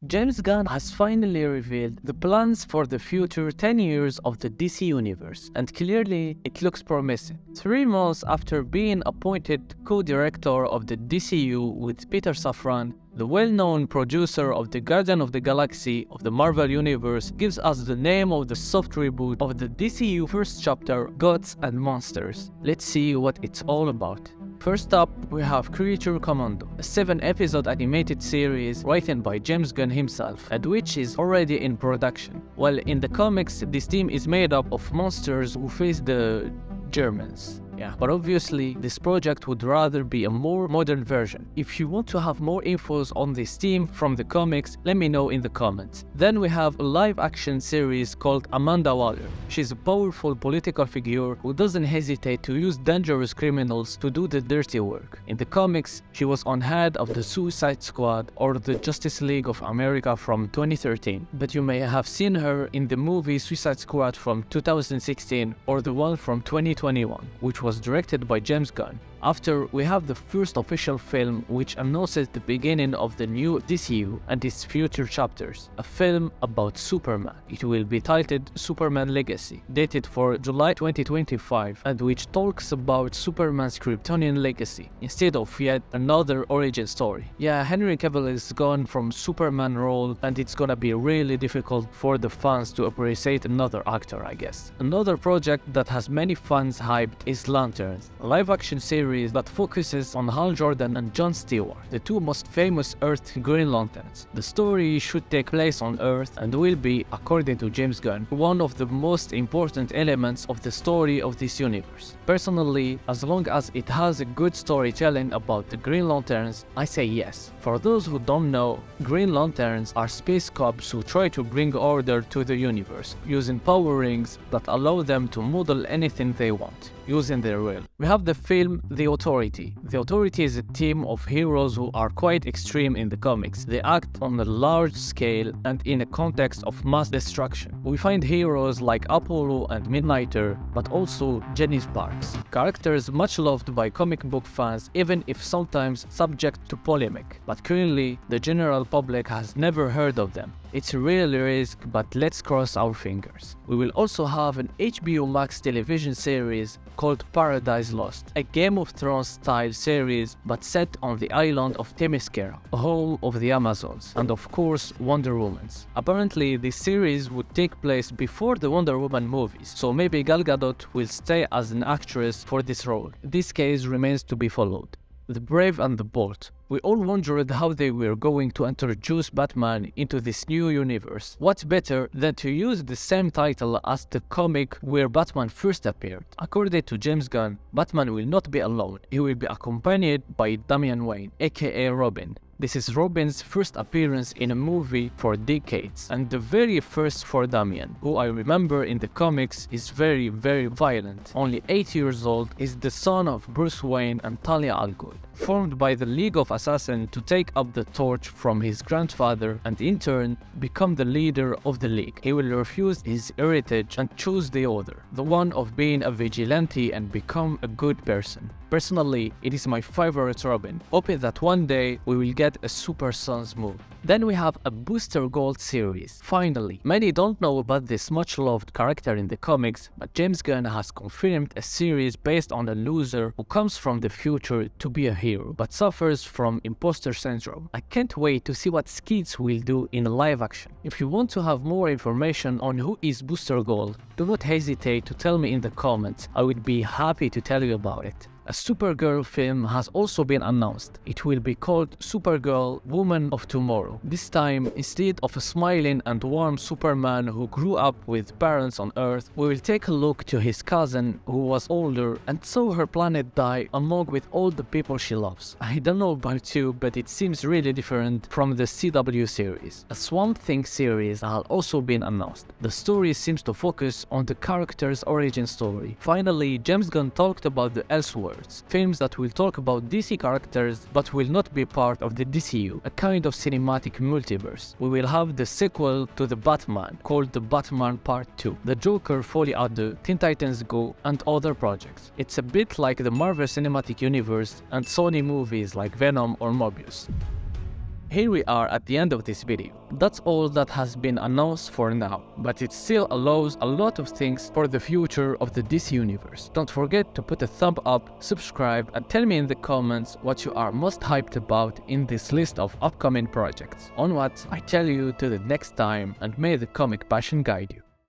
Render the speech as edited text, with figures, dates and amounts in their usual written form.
James Gunn has finally revealed the plans for the future 10 years of the DC Universe, and clearly it looks promising. 3 months after being appointed co-director of the DCU with Peter Safran, the well-known producer of the Guardian of the Galaxy of the Marvel Universe gives us the name of the soft reboot of the DCU first chapter, Gods and Monsters. Let's see what it's all about. First up, we have Creature Commando, a 7-episode animated series written by James Gunn himself, and which is already in production. While in the comics, this team is made up of monsters who face the Germans. But obviously, this project would rather be a more modern version. If you want to have more infos on this team from the comics, let me know in the comments. Then we have a live-action series called Amanda Waller. She's a powerful political figure who doesn't hesitate to use dangerous criminals to do the dirty work. In the comics, she was on head of the Suicide Squad or the Justice League of America from 2013. But you may have seen her in the movie Suicide Squad from 2016 or the one from 2021, which was directed by James Gunn. After, we have the first official film which announces the beginning of the new DCU and its future chapters, a film about Superman. It will be titled Superman Legacy, dated for July 2025, and which talks about Superman's Kryptonian legacy, instead of yet another origin story. Henry Cavill is gone from Superman role, and it's gonna be really difficult for the fans to appreciate another actor, I guess. Another project that has many fans hyped is Lanterns, a live-action series that focuses on Hal Jordan and Jon Stewart, the 2 most famous Earth Green Lanterns. The story should take place on Earth and will be, according to James Gunn, one of the most important elements of the story of this universe. Personally, as long as it has a good storytelling about the Green Lanterns, I say yes. For those who don't know, Green Lanterns are space cops who try to bring order to the universe, using power rings that allow them to model anything they want, using their will. We have the film The Authority. The Authority is a team of heroes who are quite extreme in the comics. They act on a large scale and in a context of mass destruction. We find heroes like Apollo and Midnighter, but also Jenny Sparks. Characters much loved by comic book fans, even if sometimes subject to polemic. But currently, the general public has never heard of them. It's a real risk, but let's cross our fingers. We will also have an HBO Max television series called Paradise Lost, a Game of Thrones style series but set on the island of Themyscira, home of the Amazons, and of course Wonder Woman's. Apparently this series would take place before the Wonder Woman movies, so maybe Gal Gadot will stay as an actress for this role. This case remains to be followed. The Brave and the Bold. We all wondered how they were going to introduce Batman into this new universe. What's better than to use the same title as the comic where Batman first appeared? According to James Gunn, Batman will not be alone. He will be accompanied by Damian Wayne, aka Robin. This is Robin's first appearance in a movie for decades, and the very first for Damian, who I remember in the comics is very violent. Only 8 years old, is the son of Bruce Wayne and Talia al Ghul, formed by the League of Assassins to take up the torch from his grandfather and in turn become the leader of the League. He will refuse his heritage and choose the other, the one of being a vigilante and become a good person. Personally, it is my favorite Robin, hoping that one day we will get a Super Sons move. Then we have a Booster Gold series. Finally, many don't know about this much loved character in the comics, but James Gunn has confirmed a series based on a loser who comes from the future to be a hero, but suffers from imposter syndrome. I can't wait to see what Skids will do in live action. If you want to have more information on who is Booster Gold, do not hesitate to tell me in the comments. I would be happy to tell you about it. A Supergirl film has also been announced. It will be called Supergirl, Woman of Tomorrow. This time, instead of a smiling and warm Superman who grew up with parents on Earth, we will take a look to his cousin who was older and saw her planet die along with all the people she loves. I don't know about you, but it seems really different from the CW series. A Swamp Thing series has also been announced. The story seems to focus on the character's origin story. Finally, James Gunn talked about the Elseworlds, films that will talk about DC characters but will not be part of the DCU, a kind of cinematic multiverse. We will have the sequel to the Batman, called the Batman Part 2, the Joker Folie à Deux, Teen Titans Go, and other projects. It's a bit like the Marvel Cinematic Universe and Sony movies like Venom or Morbius. Here we are at the end of this video. That's all that has been announced for now, but it still allows a lot of things for the future of the DC universe. Don't forget to put a thumb up, subscribe, and tell me in the comments what you are most hyped about in this list of upcoming projects. Onwards, I tell you to the next time, and may the comic passion guide you.